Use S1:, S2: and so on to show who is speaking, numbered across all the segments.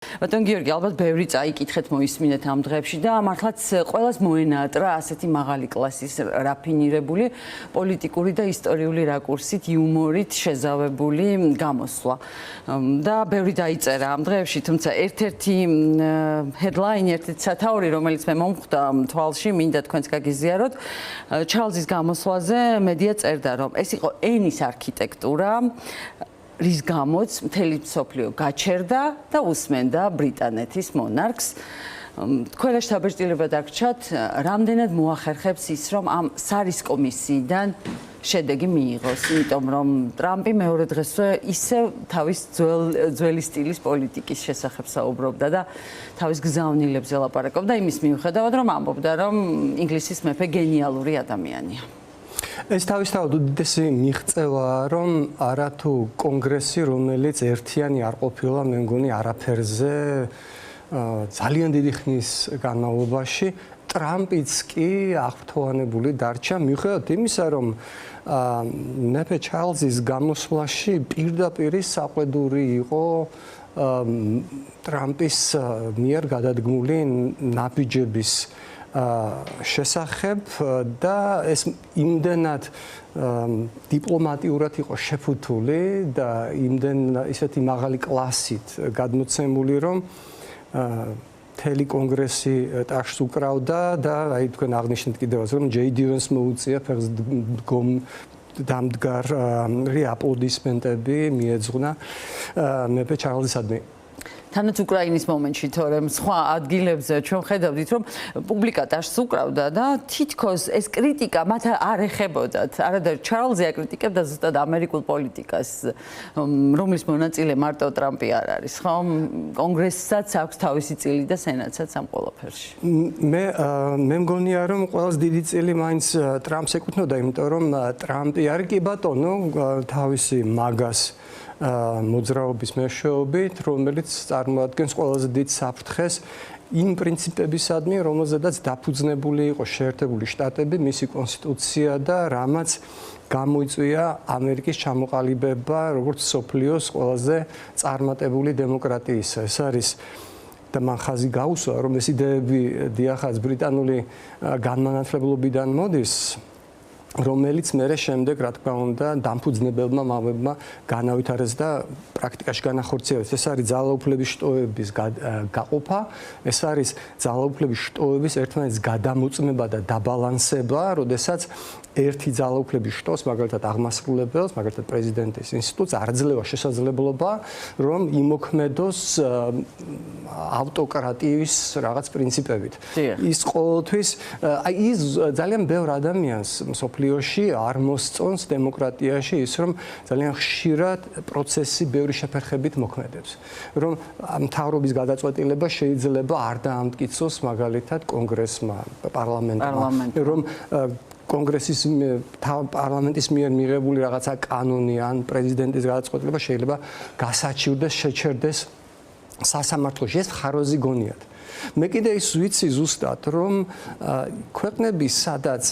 S1: ბატონ გიორგი, ალბათ ბევრი წაიკითხეთ მოისმინეთ ამ დღეებში და მართლაც ყველას მოენატრა ასეთი მაღალი კლასის რაფინირებული პოლიტიკური და ისტორიული რაკურსით, იუმორით შეზავებული გამოსვლა. და ბევრი დაიწერა ამ დღეებში, თუმცა ერთ-ერთი headline, ერთ-ერთი სათაური, რომელიც მე მომხვდა თვალში, მინდა თქვენც გაგიზიაროთ, ჩარლზის გამოსვლაზე მედია წერდა, რომ ეს იყო ენის არქიტექტურა, რის გამოც მთელი მსოფლიო გაჩერდა და უსმენდა ბრიტანეთის მონარქს. Თქვენ შთაბეჭდილება დაგრჩათ, რამდენად მოახერხებს ის, რომ ამ სარის კომისიიდან შედეგი მიიღოს, იმიტომ რომ ტრამპი მეორე დღესვე ისევ თავის ძველი სტილის პოლიტიკის შესახებ საუბრობდა და თავის გზავნილებზე ლაპარაკობდა იმის მიუხედავად, რომ ამბობდა, რომ ინგლისის მეფე გენიალური ადამიანია.
S2: ეს თავისთავად უდიდესი მიღწევაა, რომ არათუ კონგრესი, რომელიც ერთიანი არ ყოფილა, მე მგონი არაფერზე ძალიან დიდი ხნის განმავლობაში, ტრამპიც კი აღფრთოვანებული დარჩა, მიუხედავად იმისა, რომ მეფე ჩარლზის გამოსვლაში პირდაპირ საყვედური იყო ტრამპის მიერ გადადგმული ნაბიჯების შესახებ და ეს იმდენად დიპლომატიურად იყო შეფუთული და იმდენ ისეთი მაღალი კლასით გადმოცემული, რომ მთელი კონგრესი ტაშს უკრავდა და აი თქვენ აღნიშნეთ კიდევაც, რომ ჯეიდი ვენსმა მოუწია ფეხს დამდგარი აპლოდისმენტები მიეძღვნა მეფე ჩარლზისადმი.
S1: თანაც უკრაინის მომენტში, თორემ სხვა ადგილებზე ჩვენ ხედავდით, რომ პუბლიკა ტაშს უკრავდა და თითქოს ეს კრიტიკა მათ არ ეხებოდათ. არადა ჩარლზი აკრიტიკებდა ზუსტად ამერიკულ პოლიტიკას, რომლის მონაწილე მარტო ტრამპი არ არის, ხო? კონგრესსაც აქვს თავისი წილი და სენატსაც ამ ყველაფერში.
S2: მე მგონია, რომ ყველაზე დიდი წილი მაინც ტრამპს ეკუთვნოდა, იმიტომ რომ ტრამპი არის კი ბატონო თავისი მაგას მოძრაობის მეშვეობით, რომელიც წარმოადგენს ყველაზე დიდ საფრთხეს იმ პრინციპებისადმი, რომელზედაც დაფუძნებული იყო შეერთებული შტატები, მისი კონსტიტუცია და რამაც გამოიწვია ამერიკის ჩამოყალიბება როგორც სოფლიოს ყველაზე წარმატებული დემოკრატიისა. ეს არის და მან ხაზი გაუსვა, რომ ეს იდეები დიახაც ბრიტანული განმანათლებლობიდან მოდის, რომელიც მერე შემდეგ, რა თქმა უნდა, დამფუძნებელმა მამებმა განავითარეს და პრაქტიკაში განახორციელეს. ეს არის ძალაუფლების შტოების გაყოფა, ეს არის ძალაუფლების შტოების ერთმანეთის გადამოწმება და დაბალანსება, როდესაც ერთი ძალაუფლების შტოს, მაგალითად აღმასრულებელს, მაგალითად პრეზიდენტის ინსტიტუტს არ ძლევა შესაძლებლობა, რომ იმოქმედოს ავტოკრატიის რაღაც პრინციპებით. ის ყოველთვის, აი ის ძალიან ბევრ ადამიანს მსოფლიოში არ მოსწონს დემოკრატიაში ის, რომ ძალიან ხშირად პროცესი ბევრი შეფერხებით მოქმედებს. რომ მთავრობის გადაწყვეტილება შეიძლება არ დაამტკიცოს მაგალითად კონგრესმა, პარლამენტმა, რომ კონგრესის პარლამენტის მიერ მიღებული რაღაცა კანონი ან პრეზიდენტის გადაწყვეტილება შეიძლება გასაჩივრდეს, შეჩერდეს სასამართლოში. ეს ხაროზი გონიათ. მე კიდე ის ვიცი ზუსტად, რომ ქვეყნები, სადაც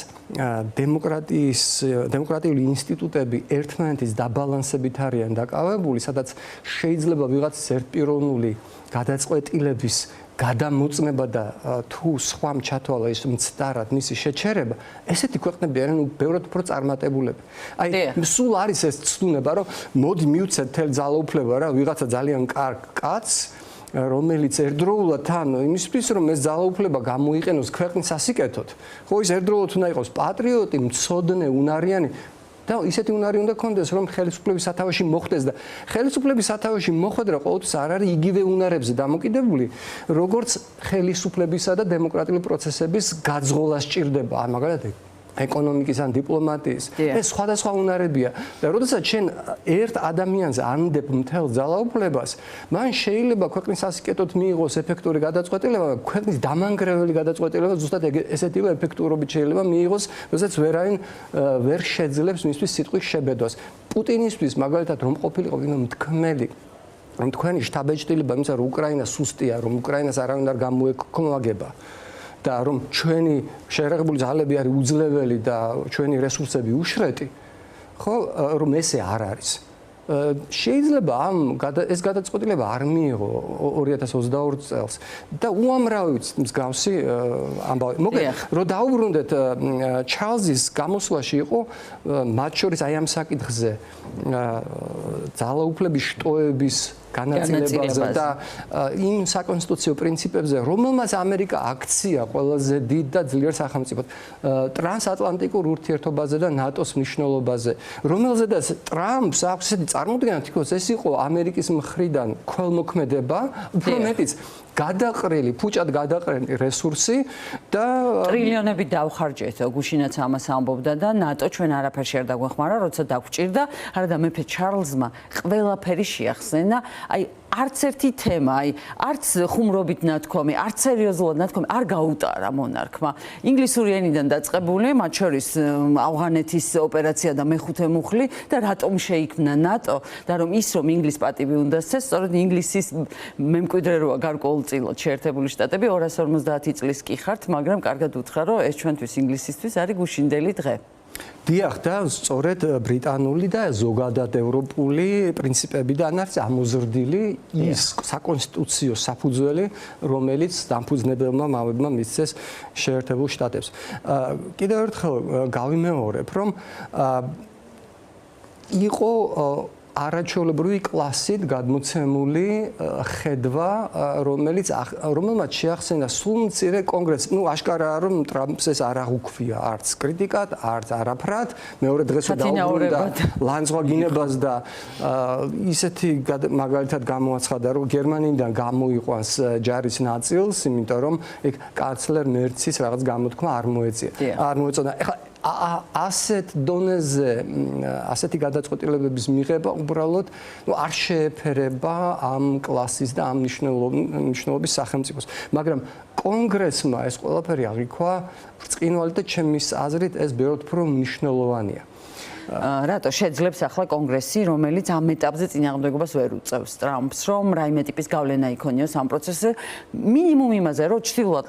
S2: დემოკრატიული ინსტიტუტები ერთმანეთის დაბალანსებით არიან დაკავებული, სადაც შეიძლება ვიღაცის ერთპიროვნული გადაწყვეტილების გადამოწმება და თუ სხვამ ჩათვალა ის მცდარად მისი შეჩერება, ესეთი ქვეყნები არიან ბევრად უფრო წარმატებულები. აი, სულ არის ეს ცდუნება, რომ მოდი მივცეთ მთელ ძალაუფლება რა ვიღაცა ძალიან კარგ კაცს, რომელიც ერთდროულად თან იმისთვის, რომ ეს ძალაუფლება გამოიყენოს ქვეყნის სასიკეთოდ. ხო, ის ერთდროულად უნდა იყოს პატრიოტი, მცოდნე, უნარიანი და ისეთი უნარი უნდა ქონდეს, რომ ხელისუფლების სათავეში მოხვდეს და ხელისუფლების სათავეში მოხვედრა ყოველთვის არ არის იგივე უნარებზე დამოკიდებული, როგორც ხელისუფლებისა და დემოკრატიული პროცესების გაძღოლა სჭირდება, მაგალითად ეკონომიკის ან დიპლომატიის. ეს სხვადასხვა უნარებია და როდესაც შენ ერთ ადამიანზე ანდებ მთელ ძალაუფლებას, მან შეიძლება ქვეყნის სასიკეთოდ მიიღოს ეფექტური გადაწყვეტილება, ქვეყნის დამანგრეველი გადაწყვეტილება ზუსტად ესეთივე ეფექტურობით შეიძლება მიიღოს, როდესაც ვერავინ ვერ შეძლებს მისთვის სიტყვის შებედვას. პუტინისთვის მაგალითად რომ ყოფილიყო მთქმელი, რომ თქვენი შთაბეჭდილება იმისა, რომ უკრაინა სუსტია, რომ უკრაინას არავინ არ გამოეკმაგება. და რომ ჩვენი შეერაღებული ძალები არის უძლეველი და ჩვენი რესურსები უშრეტი, ხო, რომ ესე არ არის. შეიძლება ეს გადაწყვეტილება არ მიიღო 2022 წელს და უამრავი მსგავსი ამბავი. მოკლედ, რომ დაუბრუნდეთ ჩარლზის გამოსვლაში იყო მათ შორის აი ამ საკითხზე ძალაუფლების შტოების განაწილებაზე და იმ საკონსტიტუციო პრინციპებზე, რომელმაც ამერიკა აქცია ყველაზე დიდ და ძლიერ სახელმწიფოდ ტრანსატლანტიკურ ურთიერთობაზე და ნატოს მნიშვნელობაზე, რომელზედაც ტრამპს აქვს ესეთი წარმოდგენა, თითქოს ეს იყო ამერიკის მხრიდან ქველმოქმედება, უფრო მეტიც გადაყრილი, ფუჭად გადაყრილი რესურსი და
S1: ტრილიონები დავხარჯეთ, გუშინაც ამას ამბობდა და ნატო ჩვენ არაფერში არ დაგვეხმარა, როცა დაგვჭირდა, არადა მეფე ჩარლზმა ყველაფერი შეახსენა, აი არც ერთი თემა, აი არც ხუმრობით ნათქვამი, არც სერიოზულად ნათქვამი არ გაუტარა მონარქმა. ინგლისური ენიდან დაწყებული, მათ შორის ავღანეთის ოპერაცია და მეხუთე მუხლი და რატომ შეიქმნა ნატო და რომ ის რომ ინგლისს პატივი უნდა სცეს, სწორედ ინგლისის მემკვიდრე როა გარკვეულწილად შეერთებული შტატები 250 წლის კი ხართ, მაგრამ კარგად უთხრა, რომ ეს ჩვენთვის ინგლისისთვის არის გუშინდელი დღე.
S2: დიახ და სწორედ ბრიტანული და ზოგადად ევროპული პრინციპებიდან არის ამოზრდილი ის საკონსტიტუციო საფუძველი, რომელიც დამფუძნებელმა მამებმა მისცეს შეერთებულ შტატებს. კიდევ ერთხელ გავიმეორებ, რომ იყო არაჩვეულებრივი კლასით გადმოცემული ხედვა, რომელმაც შეახსენა სულ მცირე კონგრესს. აშკარაა, რომ ტრამპს ეს არ აღუქვია არც კრიტიკად, არც არაფრად. მეორე დღესვე დაუბრუნდა ლანძღვაგინებას და ისეთი მაგალითად გამოაცხადა, რომ გერმანიიდან გამოიყვანს ჯარის ნაწილს, იმიტომ რომ ეგ კანცლერ მერცის რაღაც გამოთქმა არ მოეწონა. ასეთ დონეზე ასეთი გადაწყვეტილებების მიღება უბრალოდ არ შეეფერება ამ კლასის და ამ მნიშვნელობის სახელმწიფოს. მაგრამ კონგრესმა ეს ყველაფერი აღიქვა ბრწყინვალედ და ჩემის აზრით ეს ბევრად უფრო მნიშვნელოვანია.
S1: რატო შეძლებს ახლა კონგრესი, რომელიც ამ ეტაპზე წინააღმდეგობას ვერ უწევს ტრამპს, რომ რაიმე ტიპის გავლენა იქონიოს ამ პროცესზე, მინიმუმ იმაზე, რომ ჩრდილოეთ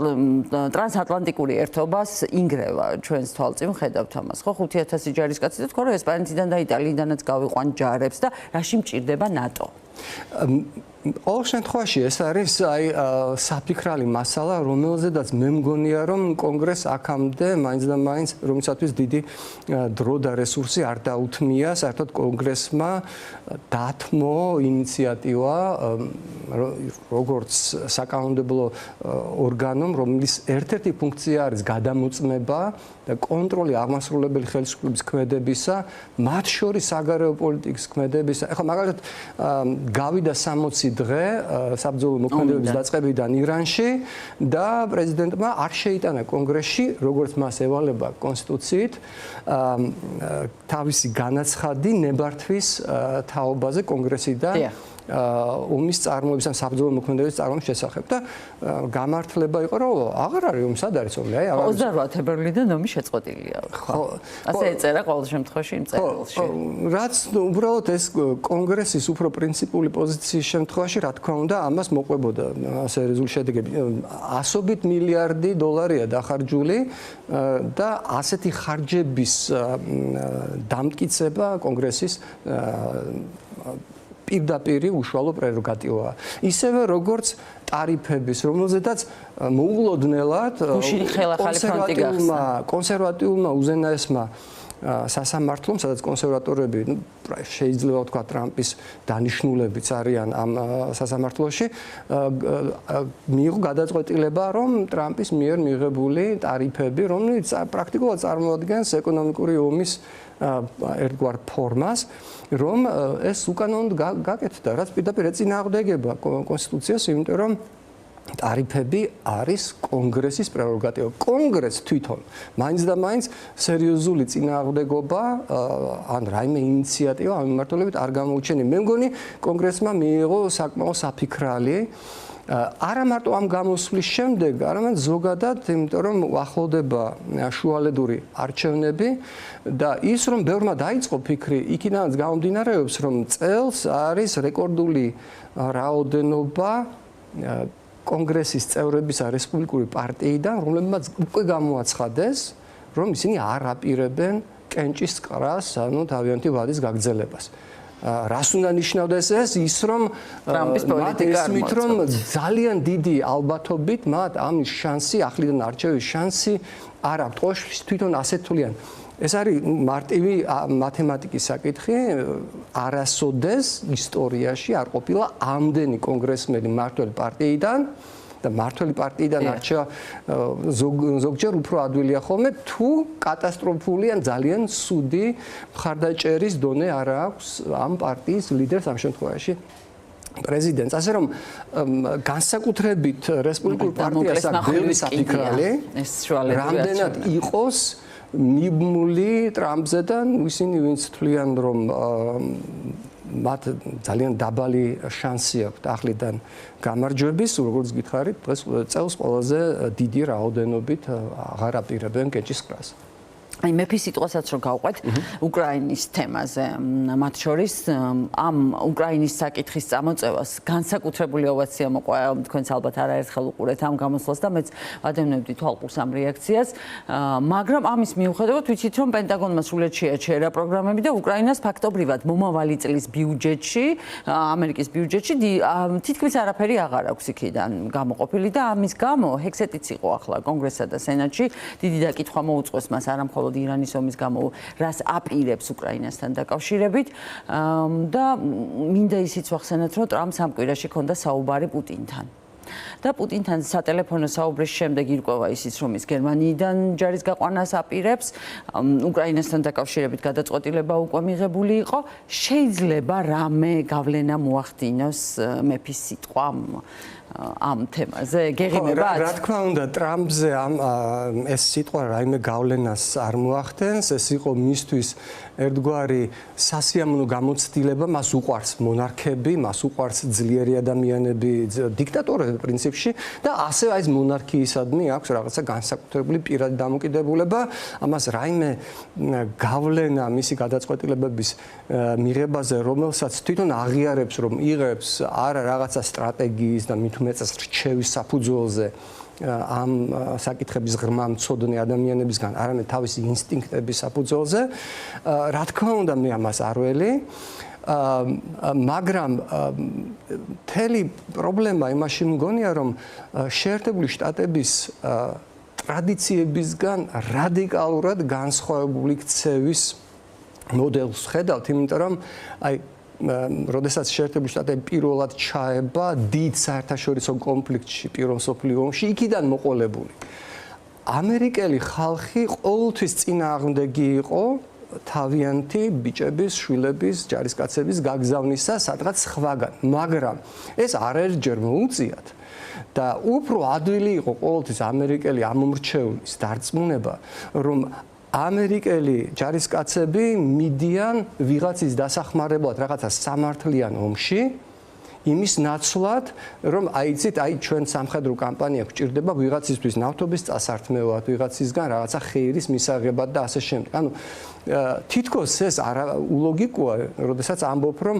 S1: ტრანსატლანტიკური ერთობას ინგრევა ჩვენს თვალწინ ხედავთ ამას, ხო 5000 ჯარისკაცი და თქვა, რომ ესპანეთიდან და იტალიიდანაც გავიყვან ჯარებს და რაში მჭირდება ნატო.
S2: ყოველ შემთხვევაში ეს არის საფიქრალი მასალა, რომელზედაც მე მგონია, რომ კონგრესს აქამდე მაინც და მაინც რომელსაც დიდი დრო და რესურსი არ დაუთმია, საერთოდ კონგრესმა დათმო ინიციატივა როგორც საკანონმდებლო ორგანომ, რომლის ერთ-ერთი ფუნქცია არის გადამოწმება და კონტროლი აღმასრულებელი ხელისუფლების ქმედებისა, მათ შორის საგარეო პოლიტიკის ქმედებისა. ეხლა მაგალითად გავიდა 60 დღე საბრძოლო მოქმედებების დაწყებიდან ირანში და პრეზიდენტმა არ შეიტანა კონგრესში, როგორც მას ევალება კონსტიტუციით, თავისი განაცხადი ნებართვის თაობაზე კონგრესიდან ომის წარმოების ან საბრძოლო მოქმედების წარმოების შესახებ და გამართლება იყო, რომ აღარ არის ომი, სად არის ომი?
S1: 28 თებერვლიდან ომი შეწყვეტილია. ხო. ასე ეწერა ყოველ შემთხვევაში იმ წერილში.
S2: რაც უბრალოდ ეს კონგრესის უფრო პრინციპული პოზიციის შემთხვევაში, რა თქმა უნდა, ამას მოყვებოდა სერიოზული შედეგები. ასობით მილიარდი დოლარია დახარჯული და ასეთი ხარჯების დამტკიცება კონგრესის პირდაპირი უშუალო პრეროგატივაა. ისევე როგორც ტარიფების, რომელზედაც მოულოდნელად კონსერვატიულმა უზენაესმა სასამართლომ, სადაც კონსერვატორები, შეიძლება ვთქვა ტრამპის დანიშნულებიც არიან ამ სასამართლოში, მიიღო გადაწყვეტილება, რომ ტრამპის მიერ მიღებული ტარიფები, რომელიც პრაქტიკულად წარმოადგენს ეკონომიკური ომის ერთგვარ ფორმას, რომ ეს უკანონოდ გაკეთდა, რაც პირდაპირ ეწინააღმდეგება კონსტიტუციას, იმიტომ რომ ტარიფები არის კონგრესის პრეროგატივა. კონგრესს თვითონ მაინც და მაინც სერიოზული წინააღმდეგობა ან რაიმე ინიციატივა ამ მიმართულებით არ გამოუჩენია. მე მგონი კონგრესმა მიიღო საკმაოდ საფიქრალი არა მარტო ამ გამოსვლის შემდეგ, არამედ ზოგადად, იმიტომ რომ ახლოვდება შუალედური არჩევნები და ის რომ ბევრმა დაიწყო ფიქრი, იქიდანაც გამომდინარეობს, რომ წელს არის რეკორდული რაოდენობა კონგრესის წევრებისა რესპუბლიკური პარტიიდან, რომლებმაც უკვე გამოაცხადეს, რომ ისინი არ აპირებენ კენჭის ყრას, ანუ თავიანთი ვადის გაგრძელებას. რას უნდა ნიშნავდეს ის რომ მათ ესმით რომ ძალიან დიდი ალბათობით მათ ამის შანსი ახლიდან არჩევის შანსი არ აქვს ყოველთვის თვითონ ასეთ თვლიან ეს არის მარტივი მათემატიკის საკითხი არასოდეს ისტორიაში არ ყოფილა ამდენი კონგრესმენი მმართველი პარტიიდან და მმართველი პარტიიდან არჩევა ზოგჯერ უფრო ადვილია ხოლმე თუ კატასტროფული ან ძალიან ცუდი მხარდაჭერის დონე არ აქვს ამ პარტიის ლიდერს ამ შემთხვევაში პრეზიდენტს ასე რომ განსაკუთრებით რესპუბლიკურ პარტიას აქვს ბევრი საფიქრალი რამდენად იყოს მიბმული ტრამპზე და ისინი ვინც თვლიან რომ მათ ძალიან დაბალი შანსი აქვს ახლიდან გამარჯვების, როგორც გითხარით, დღეს წელს ყველაზე დიდი რაოდენობით აღარ აპირებენ კეჭის კრას.
S1: აი მეფის სიტყვასაც რომ გავყვეთ უკრაინის თემაზე მათ შორის ამ უკრაინის საკითხის წამოწევას განსაკუთრებული ოვაცია მოყვა თქვენს ალბათ არაერთხელ უყურეთ ამ გამოსვლას და მეც ვადევნებდი თვალყურს ამ რეაქციას მაგრამ ამის მიუხედავად ვიცით რომ პენტაგონმა სრულად შეაჩერა პროგრამები და უკრაინას ფაქტობრივად მომავალი წლის ბიუჯეტში ამერიკის ბიუჯეტში თითქმის არაფერი აღარ აქვს იქიდან გამოყოფილი და ამის გამო ჰექსეტიც იყო ახლა კონგრესსა და სენატში დიდი დაკითხვა მოუწყვეს მას არა მხოლოდ ირანის ომის გამო რას აპირებს უკრაინასთან დაკავშირებით და მინდა ისიც ვახსენოთ რომ ტრამპს ამ კვირაში ჰქონდა საუბარი პუტინთან და პუტინთან სატელეფონო საუბრის შემდეგ ირკვევა ისიც რომ ის გერმანიიდან ჯარის გაყვანას აპირებს უკრაინასთან დაკავშირებით გადაწყვეტილება უკვე მიღებული იყო შეიძლება რამე გავლენა მოახდინოს მეფის სიტყვამ ამ თემაზე გეღიმებათ?
S2: რა თქმა უნდა, ტრამპზე ეს სიტყვა რაიმე გავლენას არ მოახდენს, ეს იყო მისთვის ერთგვარი სასიამოვნო გამოცდილება, მას უყვარს მონარქები, მას უყვარს ძლიერი ადამიანები, დიქტატორები პრინციპში და ასევე ეს მონარქიისადმი აქვს რაღაცა განსაკუთრებული პირადი დამოკიდებულება, ამას რაიმე გავლენა მისი გადაწყვეტილებების მიღებაზე, რომელსაც თვითონ აღიარებს, რომ იღებს არა რაღაცა სტრატეგიის და მით უმეტეს რჩევის საფუძველზე ამ საკითხების ღრმა მცოდნე ადამიანებისგან, არამედ თავისი ინსტინქტების საფუძველზე. რა თქმა უნდა, მე ამას არ ველი, მაგრამ მთელი პრობლემა იმაში მგონია, რომ შეერთებული შტატების ტრადიციებისგან რადიკალურად განსხვავებული ქცევის მოდელს ხედავთ, იმიტომ რომ აი როდესაც შეერთებული შტატები პირველად ჩაება დიდ საერთაშორისო კონფლიქტში პირველ მსოფლიო ომში, იქიდან მოყოლებული. ამერიკელი ხალხი ყოველთვის წინააღმდეგი იყო თავიანთი ბიჭების, შვილების, ჯარისკაცების გაგზავნისა სადღაც სხვაგან, მაგრამ ეს არერჯერ მოუწიათ და უფრო ადვილი იყო ყოველთვის ამერიკელი ამომრჩევლის დარწმუნება, რომ ამერიკელი ჯარისკაცები მიდიან ვიღაცის დასახმარებლად რაღაცა სამართლიან ომში იმის ნაცვლად რომ აიცით აი ჩვენ სამხედრო კამპანია გვჭირდება ვიღაცისთვის ნავთობის წასართმევად ვიღაცისგან რაღაცა ხეირის მისაღებად და ასე შემდეგ. ანუ თითქოს ეს არაულოგიკოა, როდესაც ამბობ რომ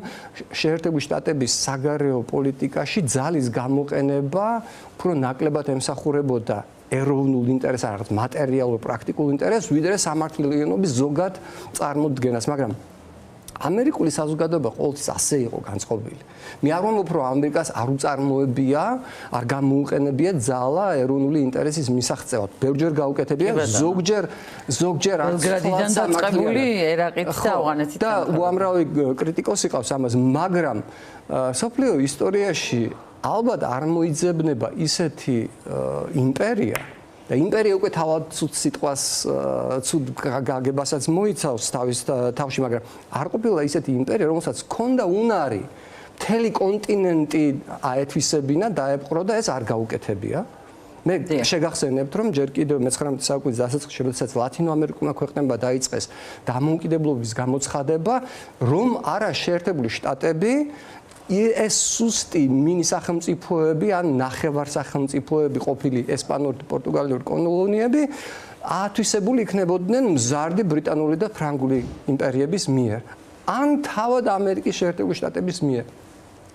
S2: შეერთებული შტატების საგარეო პოლიტიკაში ძალის გამოყენება უფრო ნაკლებად ემსახურებოდა ეროვნულ ინტერესს, რაღაც მატერიალურ პრაქტიკულ ინტერესს, ვიდრე სამართლიანობის ზოგად წარმოდგენას, მაგრამ ამერიკული საზოგადოება ყოველთვის ასე იყო განწყობილი. მე არ ვამბობ, რომ ამერიკას არ უწარმოებია, არ გამოუყენებია ძალა ეროვნული ინტერესის მისაღწევად. ბევრჯერ გაუკეთებია, ზოგჯერ არ
S1: ბელგრადიდან დაწყებული ერაყით და ავღანეთით
S2: და უამრავი კრიტიკოსი ყავს ამას, მაგრამ სოფლიო ისტორიაში ალბათ არ მოიძებნება ისეთი იმპერია და იმპერია უკვე თავად ცუდ სიტყვას ცუდ გაგებასაც მოიცავს თავის თავში, მაგრამ არ ყოფილა ისეთი იმპერია, რომელსაც ჰქონდა უნარი მთელი კონტინენტი აეთვისებინა, დაეპყრო და ეს არ გაუკეთებია. მე შეგახსენებთ, რომ ჯერ კიდევ მე-19 საუკუნის დასაწყისში, როდესაც ლათინო ამერიკულმა ქვეყნებმა დაიწყეს დამოუკიდებლობის გამოცხადება, რომ არა შეერთებული შტატები ეს სუსტი მინი სახელმწიფოები ან ნახევარ სახელმწიფოები ყოფილი ესპანური, პორტუგალიური კოლონიები ათვისებული იქნებოდნენ მზარდი ბრიტანული და ფრანგული იმპერიების მიერ ან თავად ამერიკის შეერთებული შტატების მიერ.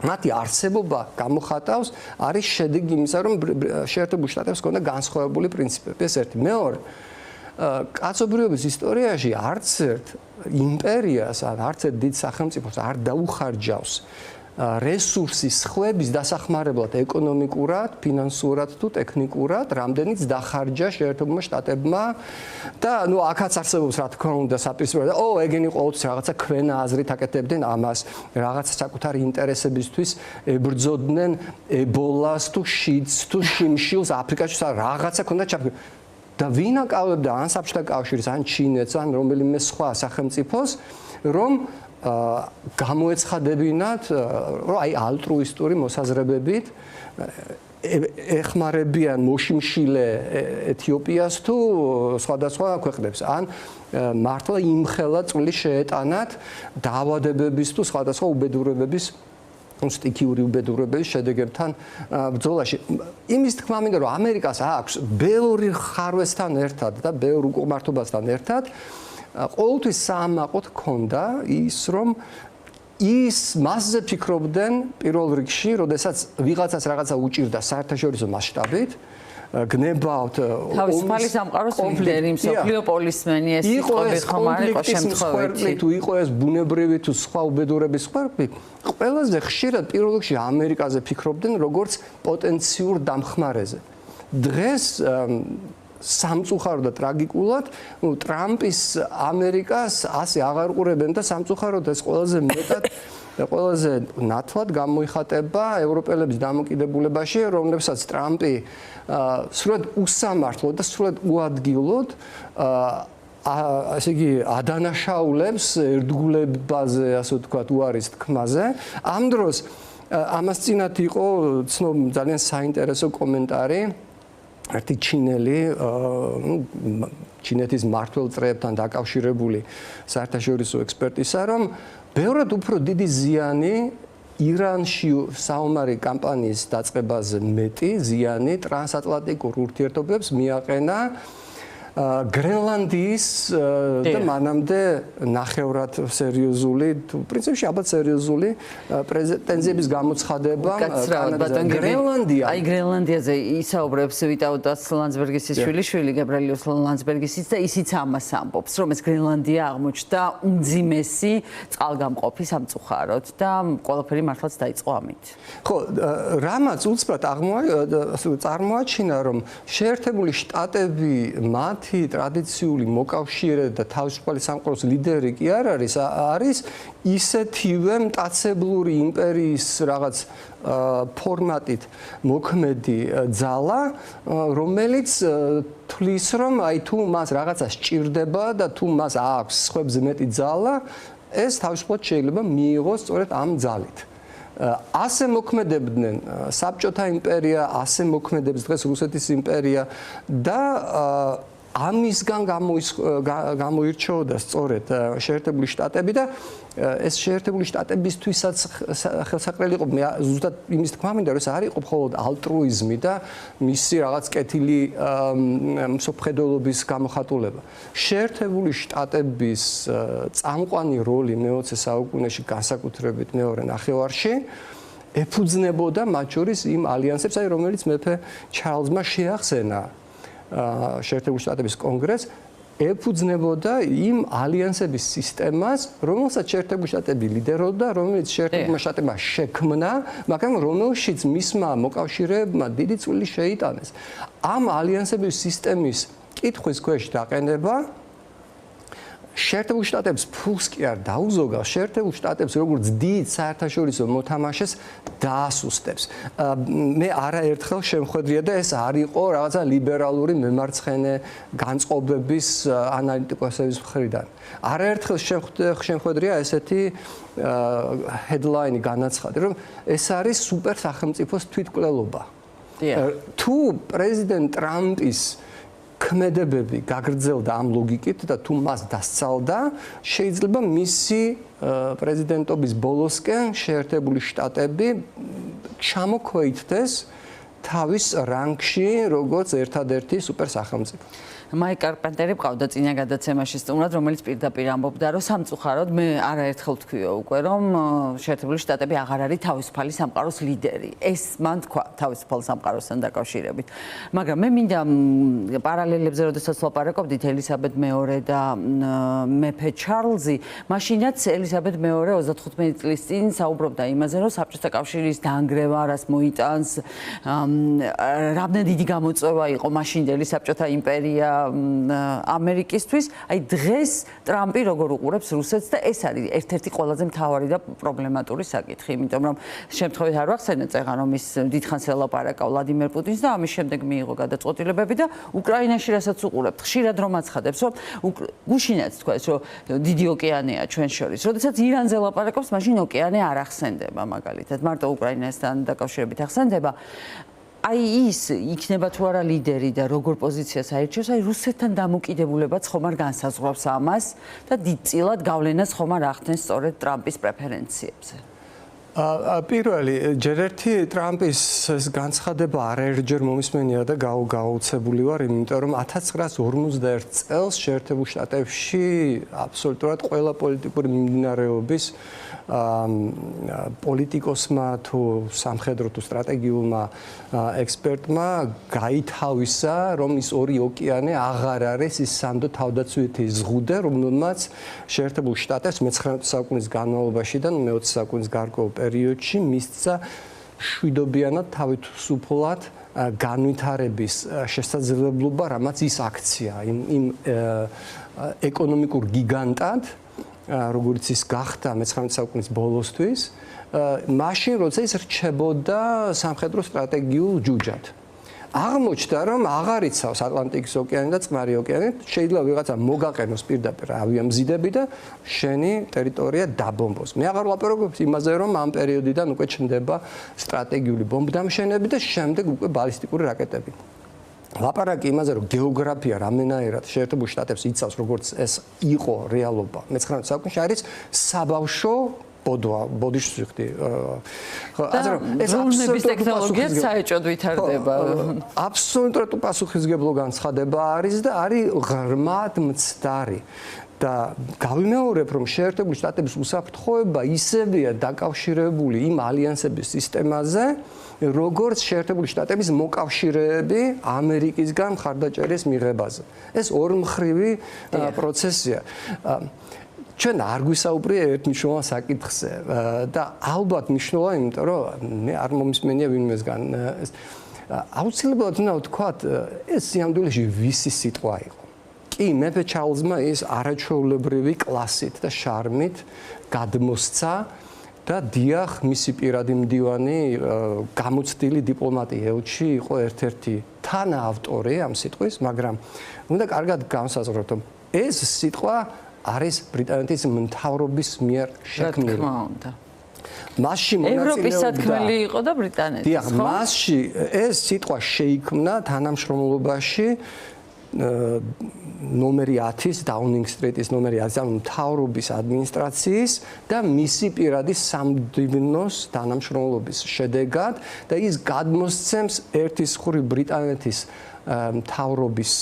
S2: მათი არსებობა გამოხატავს არის შედეგი იმისა, რომ შეერთებული შტატებს ჰქონდა განსხვავებული პრინციპები. ეს ერთი. მეორე, კაცობრიობის ისტორიაში არც ერთ იმპერიას ან არც ერთ დიდ სახელმწიფოს არ დაუხარჯავს რესურსის ხვების დასახმარებლად ეკონომიკურად, ფინანსურად თუ ტექნიკურად, რამდენიც დახარჯა შეერთებულმა შტატებმა და აქაც არსებობს რა თქმა უნდა საპირისპირო და ეგენი ყოველთვის რაღაცა ქვენა აზრით აკეთებდნენ ამას, რაღაცა საკუთარი ინტერესებისთვის ებრძოდნენ ებოლას თუ შიდს თუ შიმშილს აფრიკაში რაღაცა ქონდა ჩაფიქრებული. და ვინ აკავებდა ან საბჭოთა კავშირს, ან ჩინეთს, ან რომელიმე სხვა სახელმწიფოს, რომ გამოეცხადებინათ, რომ აი ალტრუისტური მოსაზრებებით ეხმარებიან მოშიმშილე ეთიოპიას თუ სხვადასხვა ქვეყნებს, ან მართლა იმხელა წვლილი შეეტანათ დაავადებების თუ სხვადასხვა უბედურებების სტიქიური უბედურებების შედეგებთან ბრძოლაში. იმის თქმა მინდა, რომ ამერიკას აქვს ბევრი ხარვესთან ერთად და ბევრ უკმართობასთან ერთად ყოველთვის საამაყოდ ჰქონდა ის, რომ ის მასზე ფიქრობდნენ პირველ რიგში, როდესაც ვიღაცას რაღაცა უჭირდა საერთაშორისო მასშტაბით, გნებავთ
S1: თავისუფალი სამყაროს ლიდერი, მსოფლიო პოლისმენი, ეს სიტყვები ხომ არ იყო შემთხვევითი.
S2: თუ იყო ეს ბუნებრივი თუ სხვა უბედურების სხვაები, ყველაზე ხშირად პირველ რიგში ამერიკაზე ფიქრობდნენ როგორც პოტენციურ დამხმარეზე. დღეს სამწუხარო და ტრაგიკულად ტრამპის ამერიკას ასე აღარ ყურებენ და სამწუხაროდ ეს ყველაზე მეტად და ყველაზე ნათლად გამოიხატება ევროპელების დამოკიდებულებაში, რომლებსაც ტრამპი სრულად უსამართლოდ და სრულად უადგილოდ ასე იგი ადანაშაულებს ერთგულებაზე, ასე ვთქვათ, უარის თქმაზე. ამ დროს ამას წინათ იყო ძალიან საინტერესო კომენტარი ერთი ჩინელი ჩინეთის მმართველ წრეებთან დაკავშირებული საერთაშორისო ექსპერტისა, რომ ბევრად უფრო დიდი ზიანი ირანში საომარი კამპანიის დაწყებაზე მეტი ზიანი ტრანსატლანტიკურ ურთიერთობებს მიაყენა გრენლანდიის და მანამდე ნახევრად სერიოზული, პრინციპში ალბათ სერიოზული პრეტენზიების გამოცხადება
S1: გრენლანდია. აი გრენლანდიაზე ისაუბრებს ვიტაუტას ლანძბერგის შვილი, გაბრიელიუს ლანძბერგის და ისიც ამას ამბობს, რომ ეს გრენლანდია აღმოჩნდა უმძიმესი წყალგამყოფი სამწუხაროდ და ყველაფერი მართლაც დაიწყო ამით.
S2: ხო, რამაც უცბად წარმოაჩინა, რომ შეერთებული შტატები მათ ტრადიციული მოკავშირე და თავისუფალი სამყაროს ლიდერი კი არ არის ისეთივე მტაცებლური იმპერიის რაღაც ფორმატით მოქმედი ძალა, რომელიც თვლის, რომ აი თუ მას რაღაცა სჭირდება და თუ მას აქვს სხვებზე მეტი ძალა, ეს თავისუფლად შეიძლება მიიღოს სწორედ ამ ძალით. ასე მოქმედებდნენ საბჭოთა იმპერია, ასე მოქმედებს დღეს რუსეთის იმპერია და ამისგან გამოირჩეოდა სწორედ შეერთებული შტატები და ეს შეერთებული შტატებისთვისაც ხელსაყრელი იყო. მე ზუსტად იმის თქმა მინდა, რომ ეს არ იყო მხოლოდ ალტრუიზმი და მისი რაღაც კეთილი მსოფლმხედველობის გამოხატულება. შეერთებული შტატების წამყვანი როლი მე-20 საუკუნეში, განსაკუთრებით მეორე ნახევარში, ეფუძნებოდა მათ შორის იმ ალიანსებს, რომელიც მეფე ჩარლზმა შეახსენა შეერთებული შტატების კონგრესს, ეფუძნებოდა იმ ალიანსების სისტემას, რომელსაც შეერთებული შტატები ლიდერობდა, რომელიც შეერთებულმა შტატებმა შექმნა, მაგრამ რომელშიც მისმა მოკავშირეებმა დიდი წვლილი შეიტანეს. ამ ალიანსების სისტემის კითხვის ქვეშ დაყენება შეერთებულ შტატებს ფულს კი არ დაუზოგავს, შეერთებულ შტატებს როგორც დიდ საერთაშორისო მოთამაშეს დაასუსტებს. მე არაერთხელ შემხვედრია და ეს არ იყო რაღაცა ლიბერალური მემარცხენე განწყობების ანალიტიკოსების მხრიდან. არაერთხელ შემხვედრია ესეთი headline განაცხადი, რომ ეს არის სუპერ სახელმწიფოს თვითმკვლელობა. თუ პრეზიდენტ ტრამპის ქმედებები გაგრძელდა ამ ლოგიკით და თუ მას დასცალდა, შეიძლება მისი პრეზიდენტობის ბოლოსკენ შეერთებული შტატები ჩამოქვეითდეს თავის რანგში როგორც ერთადერთი სუპერ სახელმწიფო.
S1: მაიკ კარპენტერი ყავდა წინა გადაცემაში სტუმრად, რომელიც პირდაპირ ამბობდა, რომ სამწუხაროდ მე არაერთხელ თქვიო უკვე, რომ შეერთებული შტატები აღარ არის თავისუფალი სამყაროს ლიდერი. ეს მან თქვა თავისუფალ სამყაროსთან დაკავშირებით. მაგრამ მე მინდა პარალელებზე, როდესაც ლაპარაკობდით ელიზაბეთ მეორე და მეფე ჩარლზი, მაშინაც ელიზაბეთ მეორე 35 წლის წინ საუბრობდა იმაზე, რომ საბჭოთა კავშირის დაანგრევა რას მოიტანს, რამდენი დიდი გამოწვევა იყო მაშინდელი საბჭოთა იმპერია ამერიკისთვის. აი დღეს ტრამპი როგორ უყურებს რუსეთს და ეს არის ერთ-ერთი ყველაზე მთავარი და პრობლემატური საკითხი, იმიტომ რომ შემთხვევით არ ვახსენე წეღან რომ ის დიდხანს ელაპარაკა ვლადიმერ პუტინს და ამის შემდეგ მიიღო გადაწყვეტილებები და უკრაინაში რასაც უყურებთ, ხშირად რომ აცხადებს, რომ გუშინაც თქვა რომ დიდი ოკეანეა ჩვენ შორის. როდესაც ირანზე ლაპარაკობს, მაშინ ოკეანე არ ახსენდება მაგალითად, მარტო უკრაინასთან დაკავშირებით ახსენდება. აი ის იქნება თუ არა ლიდერი და როგორ პოზიციას აირჩევს, აი რუსეთთან დამოკიდებულებაც ხომ არ განსაზღვრავს ამას და დიდწილად გავლენას ხომ არ ახდენს სწორედ ტრამპის პრეფერენციებზე.
S2: პირველი, ჯერ ერთი ტრამპის ეს განცხადება არაერთჯერ მომისმენია და გაუცებული ვარ, იმიტომ რომ 1951 წელს შეერთებულ შტატებში აბსოლუტურად ყველა პოლიტიკური მიმდინარეობის პოლიტიკოსმა თუ სამხედრო თუ სტრატეგიულმა ექსპერტმა გაითავისა, რომ ის ორი ოკეანე აღარ არის ის სანდო თავდაცვითი ზღუდე, რომელმაც შეერთებულ შტატებს მე-19 საუკუნის განმავლობაში და მე-20 საუკუნის გარკვეულ პერიოდში მისცა შვიდობიანად თავისუფლად განვითარების შესაძლებლობა, რამაც ის აქცია იმ ეკონომიკურ გიგანტად, როგორც ის გახდა მე-19 საუკუნის ბოლოსთვის, მაშინ როცა ის რჩებოდა სამხედრო სტრატეგიულ ჯუჯად. აღმოჩნდა, რომ აღარ იცავს ატლანტიკის ოკეანე და წყნარი ოკეანე, შეიძლება ვიღაცა მოგაყენოს პირდაპირ ავიამზიდები და შენი ტერიტორია დაბომბოს. მე აღარ ვლაპარაკობ იმაზე, რომ ამ პერიოდიდან უკვე ჩნდება სტრატეგიული ბომბდამშენები და შემდეგ უკვე ბალისტიკური რაკეტები. ლაპარაკი იმაზე, რომ გეოგრაფია რამენაერად შეერთებულ შტატებს იცავს, როგორც ეს იყო რეალობა მე-19 საუკუნეში, არის საბავშვო ბოდიშს ვიხდი.
S1: ეს დრონების ტექნოლოგია საეჭოდ ვითარდება.
S2: აბსოლუტურად უპასუხისმგებლო განცხადება არის და არის ღრმად მცდარი. და გავიმეორებ, რომ შეერთებული შტატების უსაფრთხოება ისევეა დაკავშირებული იმ ალიანსების სისტემაზე, როგორც შეერთებული შტატების მოკავშირეები ამერიკისგან მხარდაჭერის მიღებაზე. ეს ორმხრივი პროცესია. ჩვენ არ გვისაუბრია ერთმნიშვნელოვან საკითხზე და ალბათ მნიშვნელოვანი, იმიტომ რომ მე არ მომისმენია ვინმესგან აუცილებლად უნდა ვთქვათ, ეს სიამდვილეში ვისი სიტყვა იყო. კი, მეფე ჩარლზმა ის არაჩვეულებრივი კლასით და შარმით გადმოსცა და დიახ, მისი პირადი მდივანი, გამოცდილი დიპლომატი ელჩი იყო ერთ-ერთი თანაავტორი ამ სიტყვის, მაგრამ უნდა კარგად განსაზღვროთ, რომ ეს სიტყვა არის ბრიტანეთის მთავრობის მიერ შექმნილი. მასში
S1: ევროპის სათქმელი იყო და ბრიტანეთის.
S2: დიახ, მასში ეს სიტყვა შეიქმნა თანამშრომლობაში ნომერი 10-ის დაუნინგ სტრიტის ნომერი 10-ის მთავრობის ადმინისტრაციის და მისი პირადი სამდივნოს თანამშრომლობის შედეგად და ის გადმოსცემს ერთის ხური ბრიტანეთის მთავრობის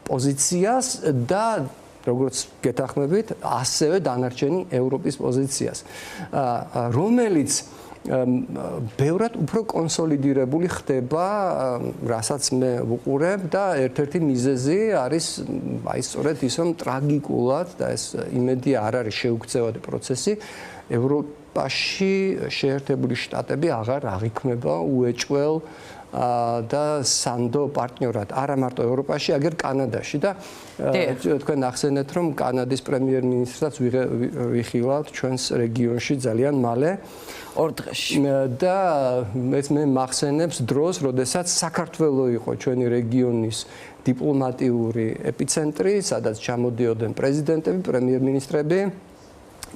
S2: პოზიციას და როგორც გეთანხმებით, ასევე დანარჩენი ევროპის პოზიციას, რომელიც ბევრად უფრო კონსოლიდირებული ხდება, რასაც მე ვუყურებ და ერთ-ერთი მიზეზი არის აი სწორედ ის, რომ ტრაგიკულად და ეს იმედი არ არის შეუქცევადი პროცესი, ევროპაში შეერთებული შტატები აღარ აღიქმება უეჭველ და სანდო პარტნიორად არა მარტო ევროპაში, აგერ კანადაში და თქვენ ახსენეთ, რომ კანადის პრემიერ-მინისტრსაც ვიხილავთ ჩვენს რეგიონში ძალიან მალე ორ დღეში და მე მახსენებს დროს, როდესაც საქართველო იყო ჩვენი რეგიონის დიპლომატიური ეპიცენტრი, სადაც ჩამოდიოდნენ პრეზიდენტები, პრემიერ-მინისტრები,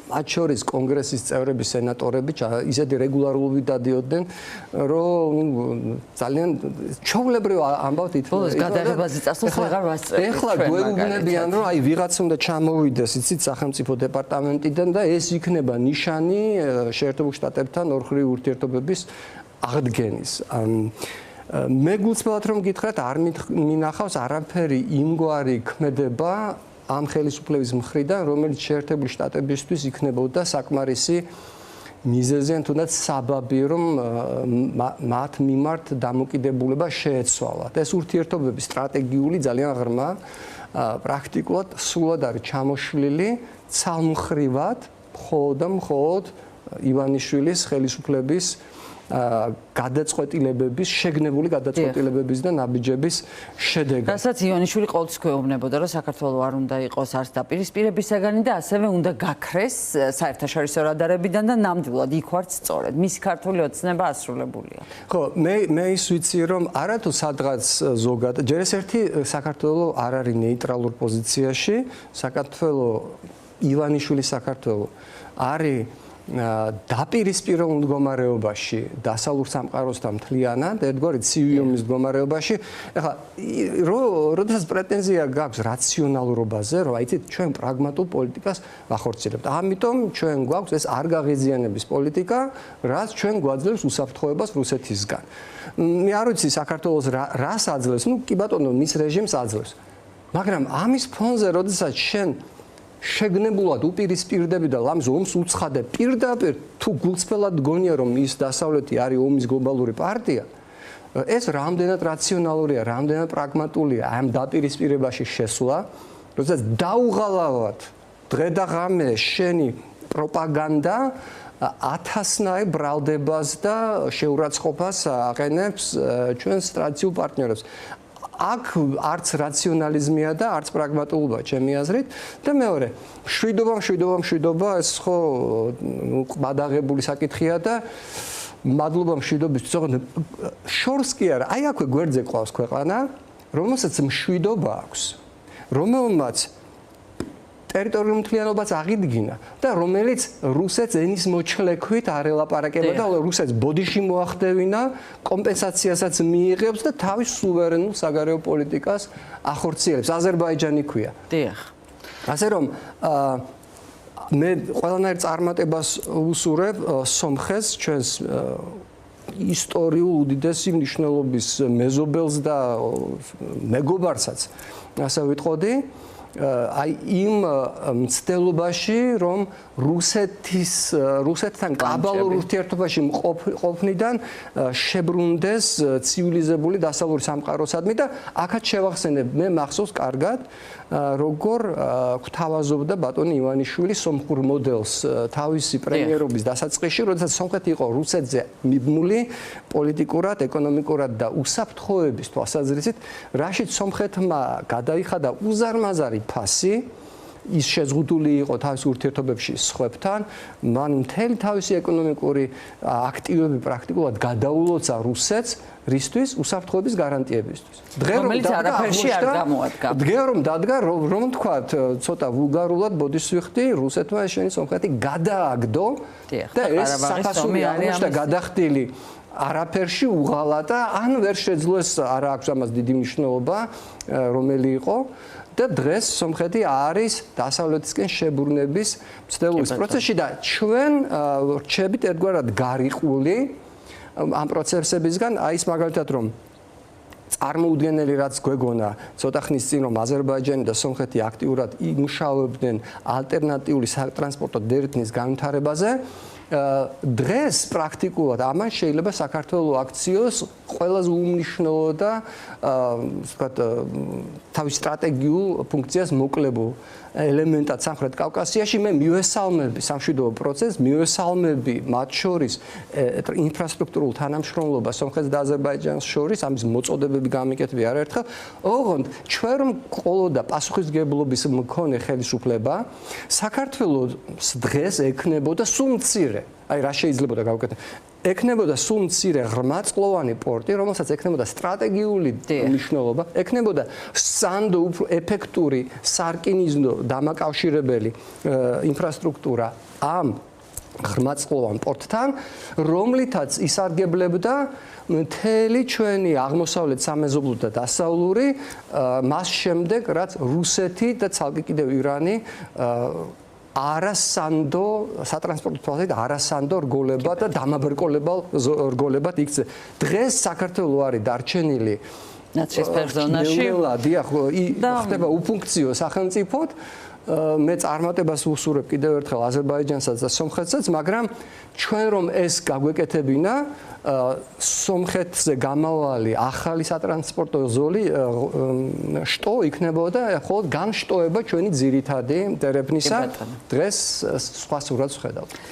S2: მათ შორის კონგრესის წევრები, სენატორები ისეთი რეგულარულად დადიოდნენ, რომ ძალიან ჩვეულებრივ ამბავთ ითქვა.
S1: ბოლოს გადაღებაზე წასვლას აღარ ვასწრებთ.
S2: ეხლა გვეუბნებიან, რომ აი ვიღაცა უნდა ჩამოვიდეს, იცით, სახელმწიფო დეპარტამენტიდან და ეს იქნება ნიშანი შეერთებულ შტატებთან ორმხრივი ურთიერთობების აღდგენის. მე გულწრფელად რომ გითხრათ, არ მინახავს არაფერი იმგვარი ქმედება ამ ხელისუფლების მხრიდან, რომელიც შეერთებული შტატებისთვის იქნებოდა საკმარისი მიზეზი, თუნდაც საბაბი, რომ მათ მიმართ დამოკიდებულება შეეცვალათ. ეს ურთიერთობები სტრატეგიული ძალიან ღრმა, პრაქტიკულად სულად არის ჩამოშლილი ცალმხრივად მხოლოდ ივანიშვილის ხელისუფლების გადაწყვეტილებების, შეგნებული გადაწყვეტილებების და ნაბიჯების შედეგად.
S1: რასაც ივანიშვილი ყოველთვის გვეუბნებოდა, რომ საქართველოს არ უნდა იყოს არც დაპირისპირებისაგანი და ასევე უნდა გაქრეს საერთაშორისო რადარებიდან და ნამდვილად იქ ვართ სწორედ. მისი ქართული ოცნება ასრულებულია.
S2: ხო, მე ის ვიცი, რომ არათუ სადღაც ზოგადად, ჯერ ერთი საქართველოს არ არის ნეიტრალურ პოზიციაში, ივანიშვილის საქართველოს არის დაპირისპირო მდგომარეობაში დასავლურ სამყაროსთან მთლიანად, ერთგვარი ცივი ომის მდგომარეობაში. ეხლა როდესაც პრეტენზია გაქვს რაციონალურობაზე, რომ აიცით ჩვენ პრაგმატულ პოლიტიკას ვახორციელებთ. ამიტომ ჩვენ გვაქვს ეს არ გაღიზიანების პოლიტიკა, რაც ჩვენ გვაძლევს უსაფრთხოებას რუსეთისგან. მე არ ვიცი საქართველოს რას აძლევს, კი ბატონო, მის რეჟიმს აძლევს. მაგრამ ამის ფონზე, როდესაც შენ შეგნებულად უპირისპირდები და ლამს ომს უცხადებ, პირდაპირ თუ გულწრფელად გონია, რომ ის დასავლეთი არის ომის გლობალური პარტია, ეს რამდენად რაციონალურია, რამდენად პრაგმატულია ამ დაპირისპირებაში შესვლა, როდესაც დაუღალავად დღე და ღამე შენი პროპაგანდა ათასნაირ ბრალდებას და შეურაცხყოფას აყენებს ჩვენს ტრადიციულ პარტნიორებს. აქ არც რაციონალიზმია და არც პრაგმატულობა ჩემი აზრით და მეორე მშვიდობა ეს ხო მადაღებული საკითხია და მადლობა მშვიდობის შორს კი არა აი აქვე გვერდზე ყავს ქვეყანა რომელსაც მშვიდობა აქვს რომელმაც ტერიტორიული მთლიანობაც აღიდგინა და რომელიც რუსეთს ენის მოჩლექვით არ ელაპარაკება და რუსეთს ბოდიში მოახდევინა, კომპენსაციასაც მიიღებს და თავის სუვერენულ საგარეო პოლიტიკას ახორციელებს. აზერბაიჯანი ქვია.
S1: დიახ.
S2: ასე რომ მე ყველანაირ წარმატებას ვუსურებ სომხეთს, ჩვენს ისტორიულ უდიდესი მნიშვნელობის მეზობელს და მეგობარსაც, ასე ვიტყოდი. აი იმ მცდელობაში რომ რუსეთთან კაბალურ ურთიერთობაში ყოფნიდან შებრუნდეს ცივილიზებული დასავლური სამყაროსადმი და აქაც შევახსენებ მე მახსოვს კარგად როგორ გვთავაზობდა ბატონი ივანიშვილი სომხურ მოდელს თავისი პრემიერობის დასაწყისში, როდესაც სომხეთი იყო რუსეთზე მიბმული პოლიტიკურად, ეკონომიკურად და უსაფრთხოების თვალსაზრისით, რაშიც სომხეთმა გადაიხადა უზარმაზარი ფასი ის შეზღუდული იყო თავის ურთიერთობებში სხვებთან, მან მთელი თავისი ეკონომიკური აქტივები პრაქტიკულად გადაულოცა რუსეთს რისთვის უსაფრთხოების გარანტიებისთვის.
S1: რომელიც არაფერში არ გამოადგა.
S2: დღე რომ დადგა, რომ თქვათ, ცოტა ვულგარულად ბოდისვიხდი, რუსეთმა შენი სომხეთი გადააგდო და ეს საფასური აღმოჩნდა გადახდილი არაფერში უღალა და ან ვერ შეძლოს არა აქვს ამას დიდი მნიშვნელობა, რომელი იყო და დღეს სომხეთი არის დასავლეთისკენ შებრუნების მცდელობის პროცესში და ჩვენ რჩებით ერთგვარად გარიყული ამ პროცესებისგან, აი ის მაგალითად რომ წარმოუდგენელი რაც გვეგონა ცოტა ხნის წინ რომ აზერბაიჯანი და სომხეთი აქტიურად იმუშავებდნენ ალტერნატიული სატრანსპორტო დერეფნის განვითარებაზე დღეს პრაქტიკულად ამან შეიძლება საქართველოს აქციოს ყველაზე უმნიშვნელო და ვთქვათ თავის სტრატეგიულ ფუნქციას მოკლებულ ელემენტად სამხრეთ კავკასიაში მე მივესალმები სამშვიდობო პროცესს, მივესალმები მათ შორის ინფრასტრუქტურულ თანამშრომლობას სომხეთს და აზერბაიჯანს შორის, ამის მოწოდებები გამიკეთები არაერთხელ. ოღონდ ჩვენ რომ ყოლოდა პასუხისმგებლობის მქონე ხელისუფლება, საქართველოს დღეს ექნებოდა სულ მცირე აი რა შეიძლება გავუკეთო ექნებოდა სულ მცირე ღრმაწყლოვანი პორტი, რომელსაც ექნებოდა სტრატეგიული მნიშვნელობა, ექნებოდა სანდო უფრო ეფექტური სარკინიზმო დამაკავშირებელი ინფრასტრუქტურა ამ ღრმაწყლოვან პორტთან, რომლითაც ისარგებლებდა მთელი ჩვენი აღმოსავლეთ სამეზობლო და დასავლური მას შემდეგ, რაც რუსეთი და ცალკე კიდევ ირანი არასანდო სატრანსპორტო თვალსაზრისით არასანდო რგოლებად და დამაბრკოლებელ რგოლებად იქცე. დღეს საქართველო არის დარჩენილი
S1: ნაცრისფერ ზონაში.
S2: დიახ, ხდება უფუნქციო სახელმწიფოდ. მე წარმატებას ვუსურებ კიდევ ერთხელ აზერბაიჯანსაც და სომხეთსაც, მაგრამ ჩვენ რომ ეს გაგვეკეთებინა, სომხეთზე გამავალი ახალი სატრანსპორტო ზოლი შტო იქნებოდა, ხოლო განშტოება ჩვენი ძირითადი ტერეფნისა. დღეს სხვა სურათს ვხედავთ.